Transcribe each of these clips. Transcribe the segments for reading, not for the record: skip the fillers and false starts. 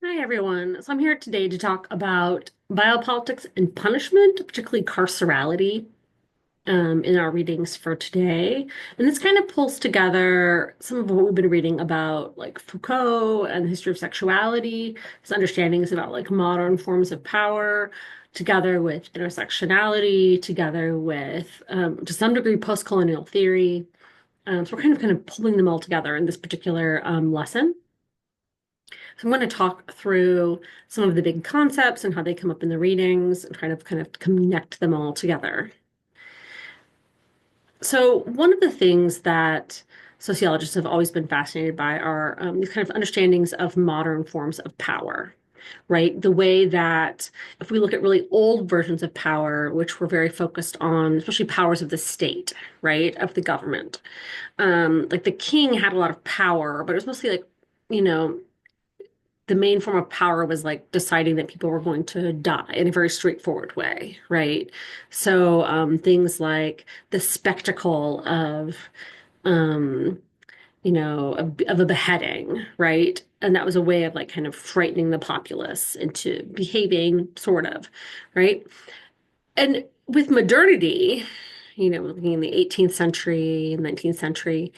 Hi, everyone. So I'm here today to talk about biopolitics and punishment, particularly carcerality, in our readings for today. And this kind of pulls together some of what we've been reading about, like Foucault and the history of sexuality, his understandings about like modern forms of power, together with intersectionality, together with, to some degree, post-colonial theory. So we're kind of pulling them all together in this particular lesson. So I'm going to talk through some of the big concepts and how they come up in the readings and try to kind of connect them all together. So one of the things that sociologists have always been fascinated by are these kind of understandings of modern forms of power, right? The way that if we look at really old versions of power, which were very focused on, especially powers of the state, right, of the government, like the king had a lot of power, but it was mostly like, you know, the main form of power was like deciding that people were going to die in a very straightforward way, right? So things like the spectacle of, um, of a beheading, right? And that was a way of like kind of frightening the populace into behaving, sort of, right? And with modernity, looking in the 18th century and 19th century,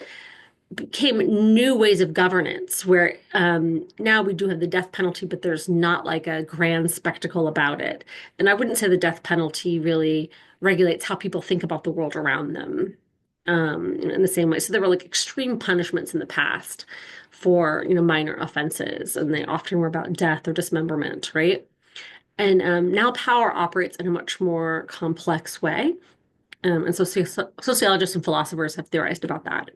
became new ways of governance where now we do have the death penalty, but there's not like a grand spectacle about it. And I wouldn't say the death penalty really regulates how people think about the world around them in the same way. So there were like extreme punishments in the past for, minor offenses, and they often were about death or dismemberment, right? And now power operates in a much more complex way. And so sociologists and philosophers have theorized about that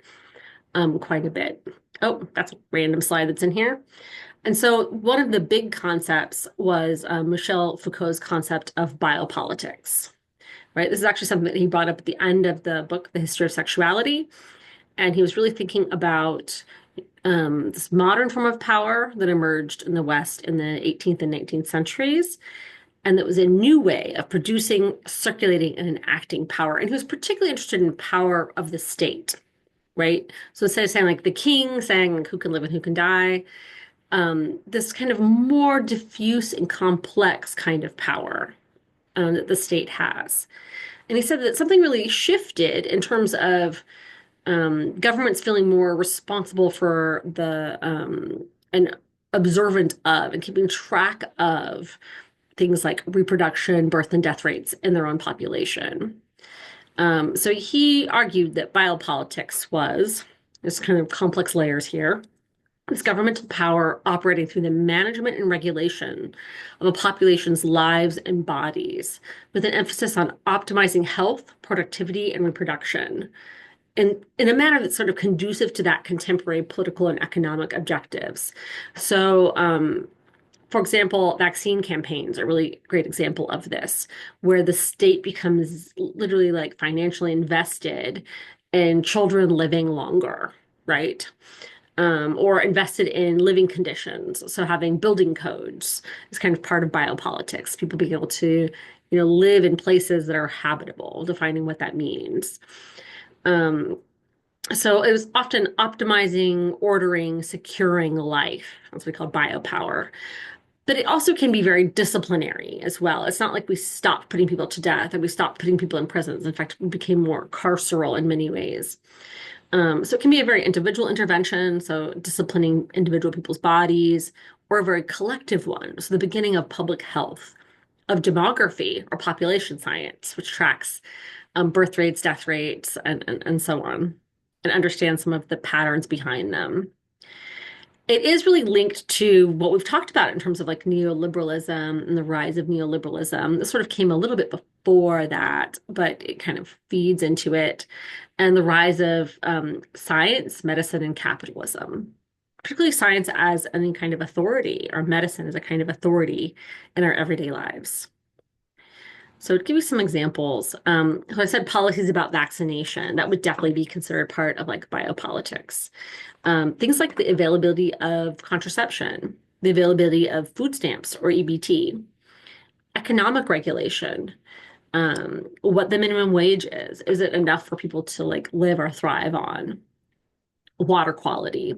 quite a bit. Oh, that's a random slide that's in here. And so one of the big concepts was Michel Foucault's concept of biopolitics, right? This is actually something that he brought up at the end of the book, The History of Sexuality. And he was really thinking about this modern form of power that emerged in the West in the 18th and 19th centuries. And that was a new way of producing, circulating, and enacting power. And he was particularly interested in power of the state, right? So instead of saying like the king saying like who can live and who can die, this kind of more diffuse and complex kind of power that the state has. And he said that something really shifted in terms of governments feeling more responsible for the and observant of and keeping track of things like reproduction, birth, and death rates in their own population. So he argued that biopolitics was, there's kind of complex layers here, this governmental power operating through the management and regulation of a population's lives and bodies, with an emphasis on optimizing health, productivity, and reproduction, and in a manner that's sort of conducive to that contemporary political and economic objectives. So, for example, vaccine campaigns are a really great example of this, where the state becomes literally like financially invested in children living longer, right? Or invested in living conditions. So having building codes is kind of part of biopolitics. People being able to, live in places that are habitable, defining what that means. Um, so it was often optimizing, ordering, securing life. That's what we call biopower. But it also can be very disciplinary as well. It's not like we stopped putting people to death or we stopped putting people in prisons. In fact, we became more carceral in many ways. So it can be a very individual intervention, so disciplining individual people's bodies, or a very collective one. So the beginning of public health, of demography or population science, which tracks birth rates, death rates, and so on, and understands some of the patterns behind them. It is really linked to what we've talked about in terms of like neoliberalism and the rise of neoliberalism. This sort of came a little bit before that, but it kind of feeds into it. And the rise of science, medicine, and capitalism, particularly science as any kind of authority, or medicine as a kind of authority in our everyday lives. So to give you some examples, so I said policies about vaccination, that would definitely be considered part of like biopolitics. Things like the availability of contraception, the availability of food stamps or EBT, economic regulation, what the minimum wage is. Is it enough for people to like live or thrive on? water quality,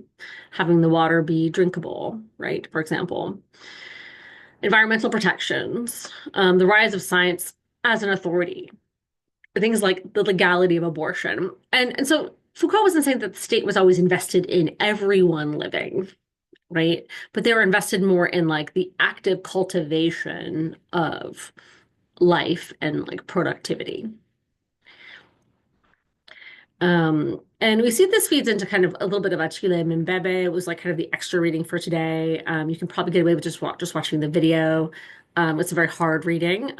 having the water be drinkable, right? For example, environmental protections, the rise of science as an authority, things like the legality of abortion. And so Foucault wasn't saying that the state was always invested in everyone living, right? But they were invested more in like the active cultivation of life and like productivity. And we see this feeds into kind of a little bit of Achille Mbembe. It was like kind of the extra reading for today. You can probably get away with just watching the video. It's a very hard reading.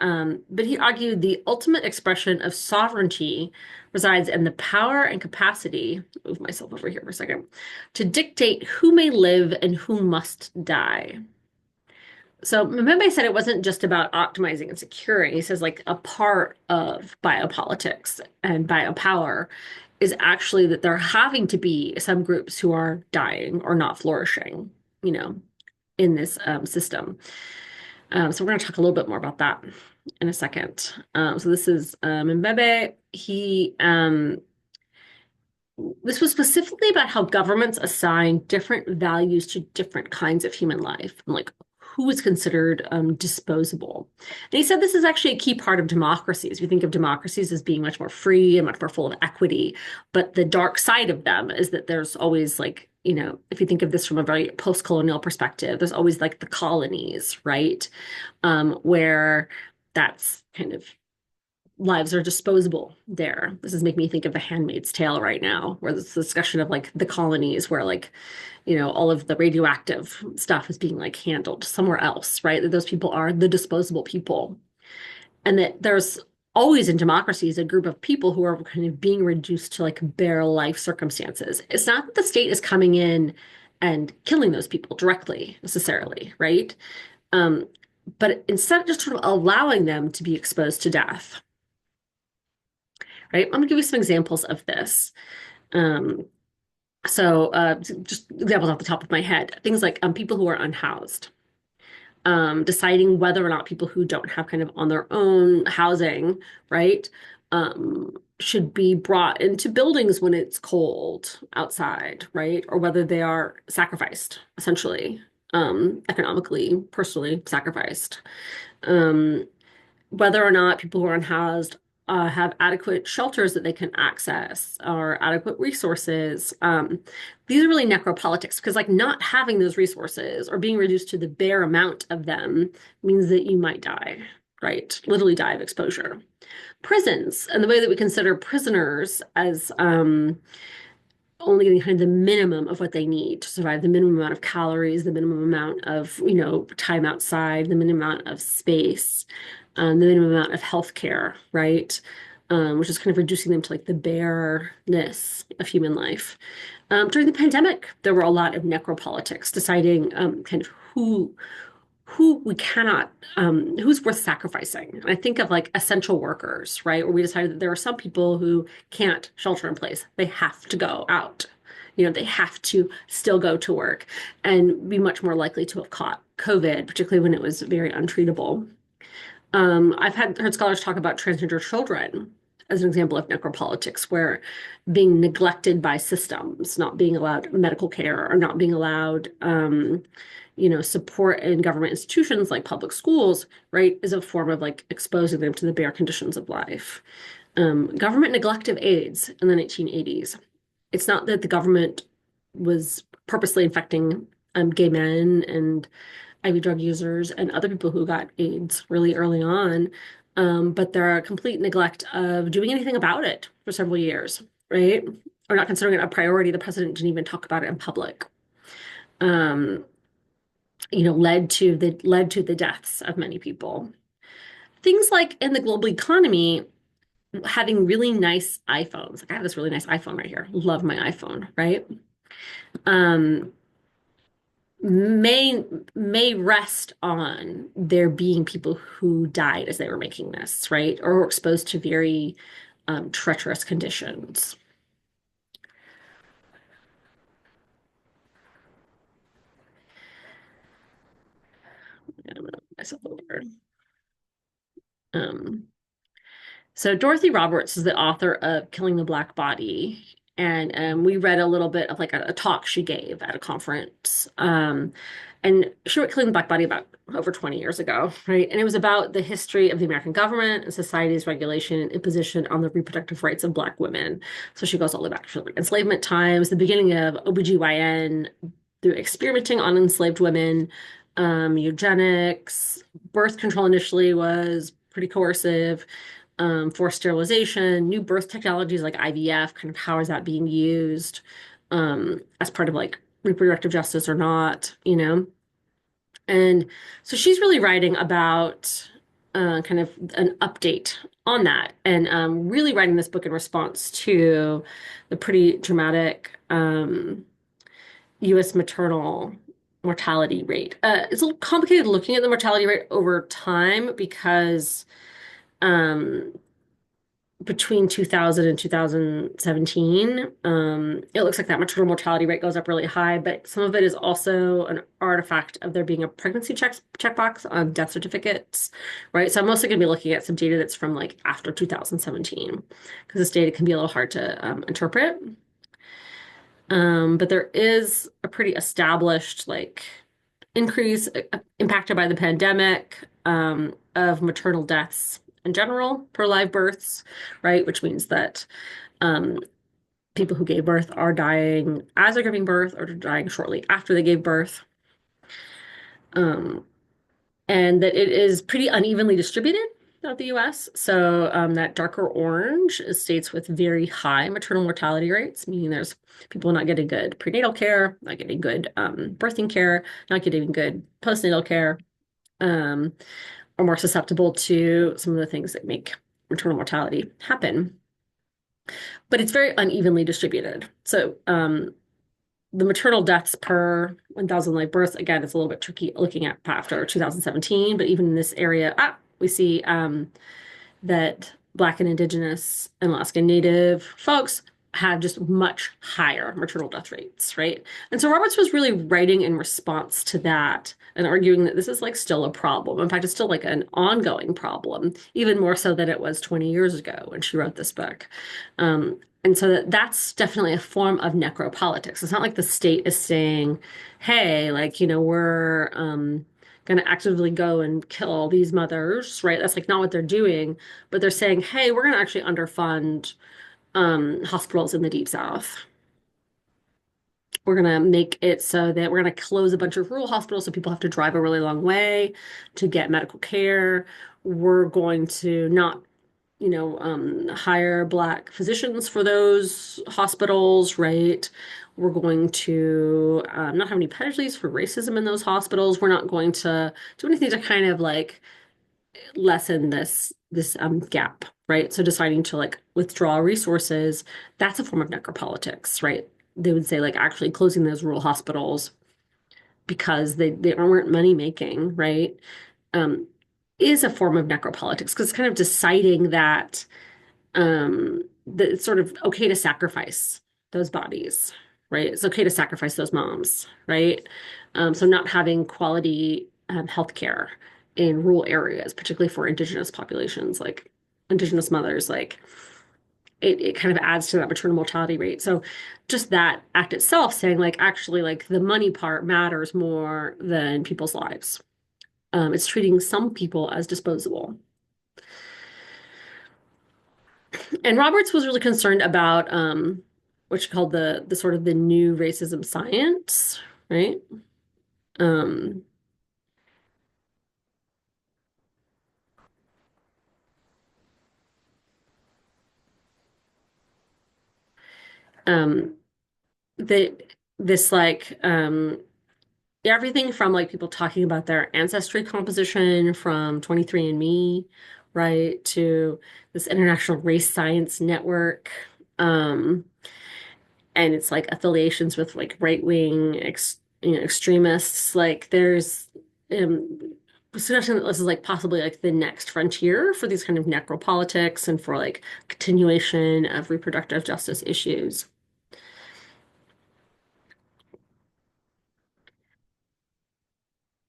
But he argued the ultimate expression of sovereignty resides in the power and capacity, move myself over here for a second, to dictate who may live and who must die. So Mbembe said it wasn't just about optimizing and securing. He says like a part of biopolitics and biopower is actually that there are having to be some groups who are dying or not flourishing, you know, in this system. So we're going to talk a little bit more about that in a second. So this is Mbembe. This was specifically about how governments assign different values to different kinds of human life, and like who is considered disposable. And he said this is actually a key part of democracies. We think of democracies as being much more free and much more full of equity, but the dark side of them is that there's always like, you know, if you think of this from a very post-colonial perspective, there's always like the colonies, right? Where that's kind of lives are disposable there. This is making me think of The Handmaid's Tale right now, where there's a discussion of like the colonies where like, you know, all of the radioactive stuff is being like handled somewhere else, right? That those people are the disposable people. And that there's always in democracies a group of people who are kind of being reduced to like bare life circumstances. It's not that the state is coming in and killing those people directly necessarily, right? Um, but instead just sort of allowing them to be exposed to death, right? I'm gonna give you some examples of this. Um, just examples off the top of my head, things like people who are unhoused, deciding whether or not people who don't have kind of on their own housing, right, should be brought into buildings when it's cold outside, right, or whether they are sacrificed, essentially, economically, personally sacrificed. Um, Whether or not people who are unhoused have adequate shelters that they can access or adequate resources. These are really necropolitics because, like, not having those resources or being reduced to the bare amount of them means that you might die, right? Literally die of exposure. Prisons and the way that we consider prisoners as only getting kind of the minimum of what they need to survive, the minimum amount of calories, the minimum amount of, you know, time outside, the minimum amount of space, the minimum amount of health care, right? Which is kind of reducing them to like the bareness of human life. During the pandemic, there were a lot of necropolitics, deciding kind of who we cannot, who's worth sacrificing. And I think of like essential workers, right? Where we decided that there are some people who can't shelter in place. They have to go out. You know, they have to still go to work and be much more likely to have caught COVID, particularly when it was very untreatable. I've heard scholars talk about transgender children as an example of necropolitics, where being neglected by systems, not being allowed medical care or not being allowed, you know, support in government institutions like public schools, right, is a form of like exposing them to the bare conditions of life. Government neglect of AIDS in the 1980s. It's not that the government was purposely infecting gay men and IV drug users and other people who got AIDS really early on. But there are complete neglect of doing anything about it for several years, right? Or not considering it a priority. The president didn't even talk about it in public. Um, you know, led to the deaths of many people. Things like in the global economy, having really nice iPhones. Like I have this really nice iPhone right here. Love my iPhone, right? Um, may may rest on there being people who died as they were making this, right? Or were exposed to very treacherous conditions. I'm gonna put myself over. Um, so Dorothy Roberts is the author of Killing the Black Body. And we read a little bit of like a talk she gave at a conference. And she wrote Killing the Black Body about over 20 years ago, right? And it was about the history of the American government and society's regulation and imposition on the reproductive rights of Black women. So she goes all the way back to like enslavement times, the beginning of OBGYN, through experimenting on enslaved women, eugenics, birth control initially was pretty coercive, forced sterilization, new birth technologies like IVF, kind of how is that being used as part of like reproductive justice or not, you know? And so she's really writing about kind of an update on that and really writing this book in response to the pretty dramatic US maternal mortality rate. It's a little complicated looking at the mortality rate over time because um, between 2000 and 2017, it looks like that maternal mortality rate goes up really high, but some of it is also an artifact of there being a pregnancy checkbox on death certificates, right? So I'm mostly going to be looking at some data that's from like after 2017, because this data can be a little hard to interpret. But there is a pretty established like increase impacted by the pandemic of maternal deaths in general per live births, right? Which means that um, people who gave birth are dying as they're giving birth or dying shortly after they gave birth. Um, and that it is pretty unevenly distributed throughout the US. So that darker orange is states with very high maternal mortality rates, meaning there's people not getting good prenatal care, not getting good birthing care, not getting good postnatal care, um, are more susceptible to some of the things that make maternal mortality happen. But it's very unevenly distributed. So the maternal deaths per 1,000 live births, again, it's a little bit tricky looking at after 2017, but even in this area, we see that Black and Indigenous and Alaskan Native folks have just much higher maternal death rates, right? And so Roberts was really writing in response to that and arguing that this is like still a problem. In fact, it's still like an ongoing problem, even more so than it was 20 years ago when she wrote this book. And so that's definitely a form of necropolitics. It's not like the state is saying, hey, like, we're going to actively go and kill these mothers, right? That's like not what they're doing, but they're saying, hey, we're going to actually underfund hospitals in the Deep South. We're going to make it so that we're going to close a bunch of rural hospitals so people have to drive a really long way to get medical care. We're going to not hire Black physicians for those hospitals, right? We're going to not have any penalties for racism in those hospitals. We're not going to do anything to kind of like lessen this gap, right? So deciding to like withdraw resources, that's a form of necropolitics, right? They would say like actually closing those rural hospitals because they weren't money making, right? Um, is a form of necropolitics because it's kind of deciding that that it's sort of okay to sacrifice those bodies, right? It's okay to sacrifice those moms, right? So not having quality healthcare in rural areas, particularly for Indigenous populations, like Indigenous mothers, like it kind of adds to that maternal mortality rate. So just that act itself saying like actually like the money part matters more than people's lives. It's treating some people as disposable. And Roberts was really concerned about what she called the sort of the new racism science, right? Um, um, that this like everything from like people talking about their ancestry composition from 23andMe, right, to this international race science network. Um, and it's like affiliations with like right-wing extremists. Like there's suggestion that this is like possibly like the next frontier for these kind of necropolitics and for like continuation of reproductive justice issues.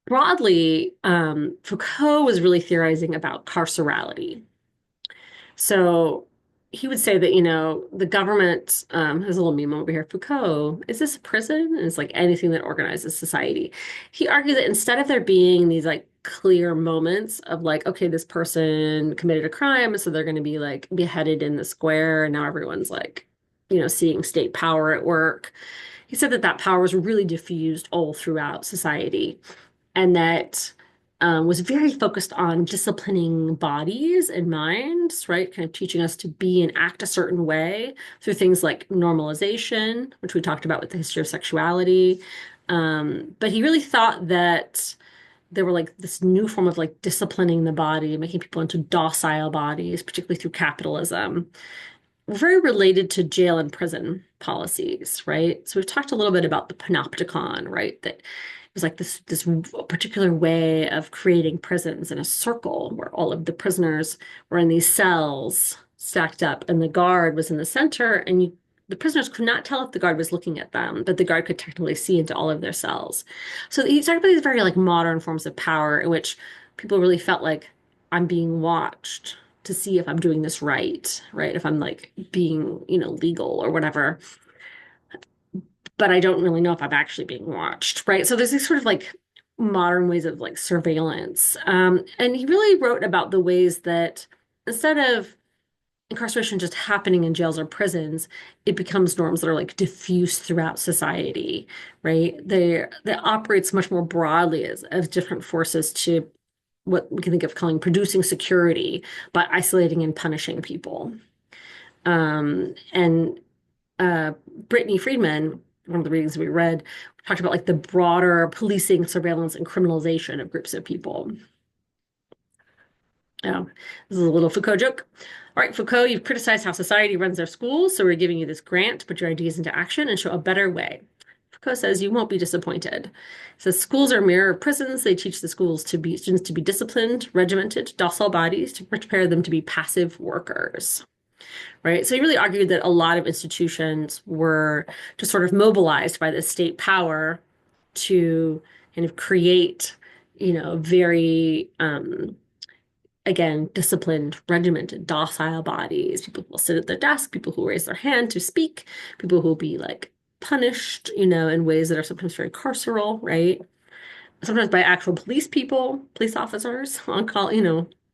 Broadly, Foucault was really theorizing about carcerality. So he would say that, the government, there's a little meme over here, Foucault, is this a prison? And it's like anything that organizes society. He argued that instead of there being these like clear moments of like, okay, this person committed a crime, so they're going to be like beheaded in the square, and now everyone's like, seeing state power at work. He said that that power was really diffused all throughout society, and that was very focused on disciplining bodies and minds, right? Kind of teaching us to be and act a certain way through things like normalization, which we talked about with the history of sexuality. But he really thought that there were like this new form of like disciplining the body, making people into docile bodies, particularly through capitalism, very related to jail and prison policies, right? So we've talked a little bit about the panopticon, right? That it was like this particular way of creating prisons in a circle where all of the prisoners were in these cells stacked up, and the guard was in the center, and the prisoners could not tell if the guard was looking at them, but the guard could technically see into all of their cells. So he talked about these very like modern forms of power in which people really felt like I'm being watched to see if I'm doing this right, right? If I'm like being, legal or whatever, but I don't really know if I'm actually being watched, right? So there's these sort of like modern ways of like surveillance. And he really wrote about the ways that instead of incarceration just happening in jails or prisons, it becomes norms that are like diffuse throughout society, right? They operates much more broadly as different forces to what we can think of calling producing security, but isolating and punishing people. And Brittany Friedman, one of the readings we read, talked about like the broader policing, surveillance, and criminalization of groups of people. Oh, this is a little Foucault joke. All right, Foucault, you've criticized how society runs their schools, so we're giving you this grant to put your ideas into action and show a better way. Foucault says you won't be disappointed. He says schools are mirror prisons. They teach the students to be disciplined, regimented, docile bodies to prepare them to be passive workers. Right. So he really argued that a lot of institutions were just sort of mobilized by the state power to kind of create, very, again, disciplined, regimented, docile bodies, people who will sit at their desk, people who raise their hand to speak, people who will be like punished, in ways that are sometimes very carceral, right? Sometimes by actual police officers on call,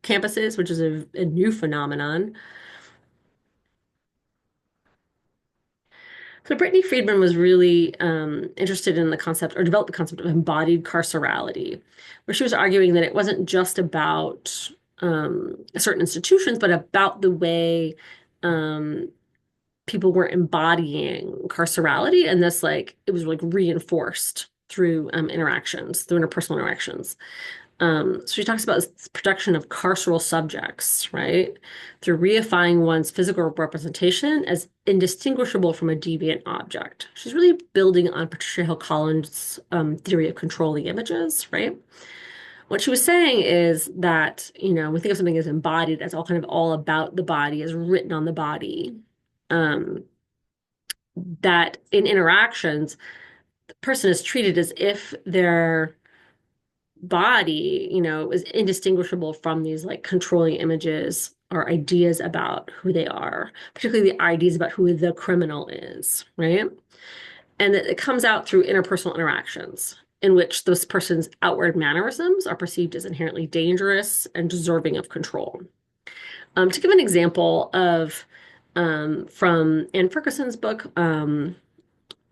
campuses, which is a new phenomenon. So Brittany Friedman was really interested in the concept, or developed the concept of embodied carcerality, where she was arguing that it wasn't just about certain institutions, but about the way um, people were embodying carcerality, and this like it was like reinforced through interactions, through interpersonal interactions. So she talks about this production of carceral subjects, right? Through reifying one's physical representation as indistinguishable from a deviant object. She's really building on Patricia Hill Collins' theory of controlling images, right? What she was saying is that, we think of something as embodied as all about the body, as written on the body. Um, that in interactions, the person is treated as if they're body, is indistinguishable from these like controlling images or ideas about who they are, particularly the ideas about who the criminal is, right? And that it comes out through interpersonal interactions in which those person's outward mannerisms are perceived as inherently dangerous and deserving of control. To give an example of from Anne Ferguson's book,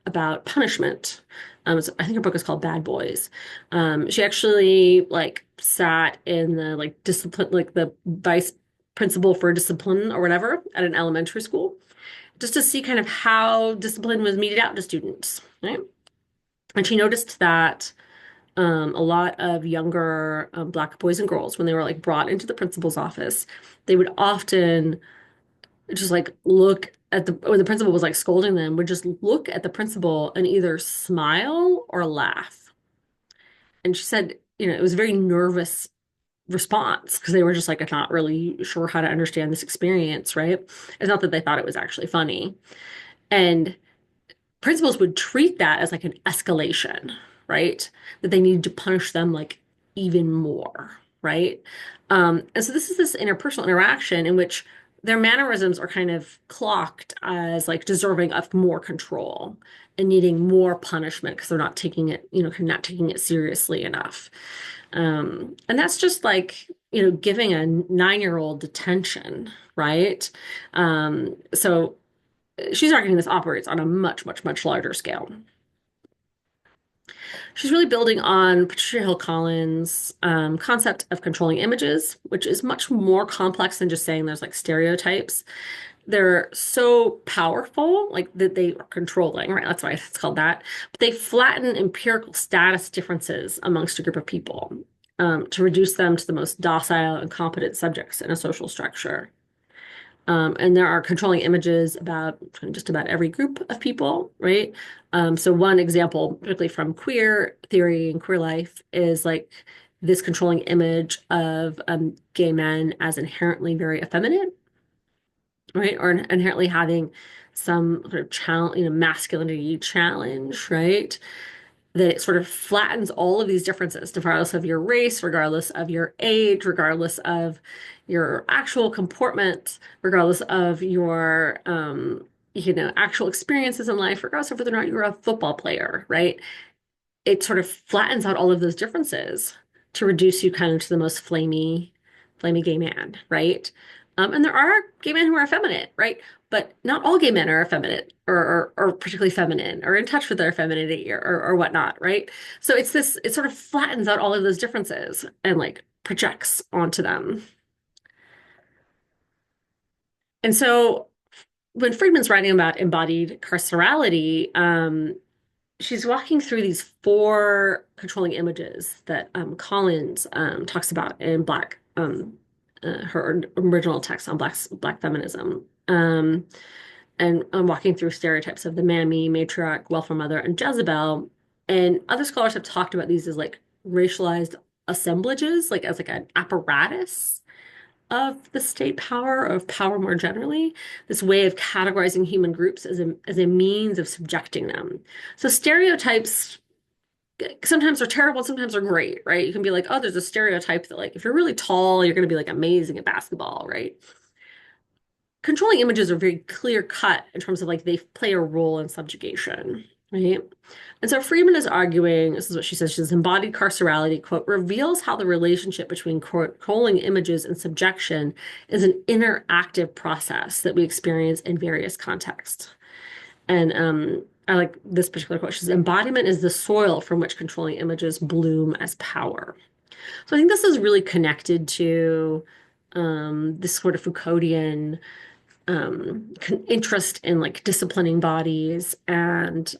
about punishment. So I think her book is called Bad Boys. She actually like sat in the like discipline, like the vice principal for discipline or whatever at an elementary school, just to see kind of how discipline was meted out to students, right? And she noticed that a lot of younger Black boys and girls, when they were like brought into the principal's office, they would often just like look at the when the principal was like scolding them, would just look at the principal and either smile or laugh. And she said, it was a very nervous response because they were just like not really sure how to understand this experience, right? It's not that they thought it was actually funny. And principals would treat that as like an escalation, right? That they needed to punish them like even more, right? And so this is this interpersonal interaction in which their mannerisms are kind of clocked as like deserving of more control and needing more punishment because they're not taking it, not taking it seriously enough. And that's just like, giving a 9-year-old detention, right? So she's arguing this operates on a much, much, much larger scale. She's really building on Patricia Hill Collins' concept of controlling images, which is much more complex than just saying there's like stereotypes. They're so powerful, like that they are controlling, right? That's why it's called that. But they flatten empirical status differences amongst a group of people to reduce them to the most docile and competent subjects in a social structure. And there are controlling images about just about every group of people, right? So one example, particularly from queer theory and queer life, is like this controlling image of gay men as inherently very effeminate, right? Or inherently having some sort of challenge, masculinity challenge, right? That it sort of flattens all of these differences, regardless of your race, regardless of your age, regardless of your actual comportment, regardless of your, actual experiences in life, regardless of whether or not you're a football player, right? It sort of flattens out all of those differences to reduce you kind of to the most flamey gay man, right? And there are gay men who are effeminate, right? But not all gay men are effeminate or particularly feminine or in touch with their femininity or whatnot, right? So it sort of flattens out all of those differences and like projects onto them. And so when Friedman's writing about embodied carcerality, she's walking through these four controlling images that Collins talks about in her original text on Black feminism. And I'm walking through stereotypes of the mammy, matriarch, welfare mother, and Jezebel. And other scholars have talked about these as like racialized assemblages, like as like an apparatus of the state power, of power more generally, this way of categorizing human groups as a means of subjecting them. So stereotypes sometimes are terrible, sometimes are great, right? You can be like, oh, there's a stereotype that like if you're really tall, you're going to be like amazing at basketball, right? Controlling images are very clear cut in terms of like they play a role in subjugation, right? And so Friedman is arguing, this is what she says, she says, embodied carcerality, quote, reveals how the relationship between controlling images and subjection is an interactive process that we experience in various contexts. And I like this particular quote. She says, embodiment is the soil from which controlling images bloom as power. So I think this is really connected to this sort of Foucauldian interest in like disciplining bodies and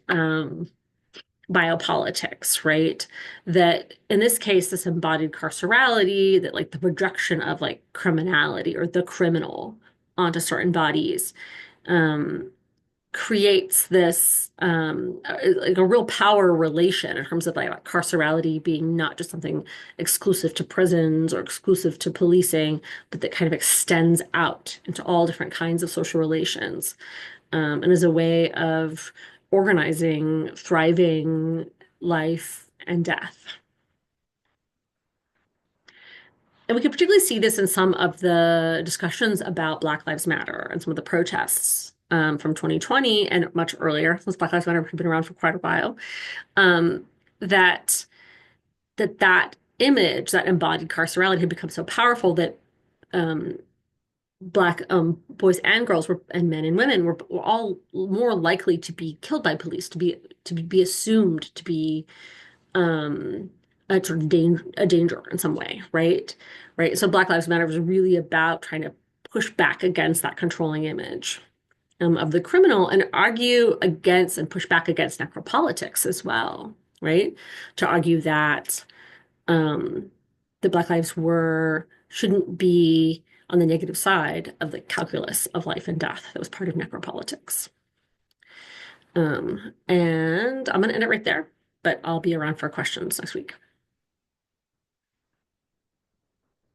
biopolitics, right? That in this case, this embodied carcerality, that like the projection of like criminality or the criminal onto certain bodies um, creates this like a real power relation in terms of like carcerality being not just something exclusive to prisons or exclusive to policing, but that kind of extends out into all different kinds of social relations, and is a way of organizing, thriving life and death. And we can particularly see this in some of the discussions about Black Lives Matter and some of the protests from 2020 and much earlier, since Black Lives Matter have been around for quite a while, um, that that image, that embodied carcerality, had become so powerful that um, Black boys and girls and men and women were all more likely to be killed by police, to be assumed to be um, a sort of danger in some way, right? Right. So Black Lives Matter was really about trying to push back against that controlling image of the criminal and argue against and push back against necropolitics as well, right? To argue that the Black lives shouldn't be on the negative side of the calculus of life and death that was part of necropolitics. And I'm going to end it right there, but I'll be around for questions next week.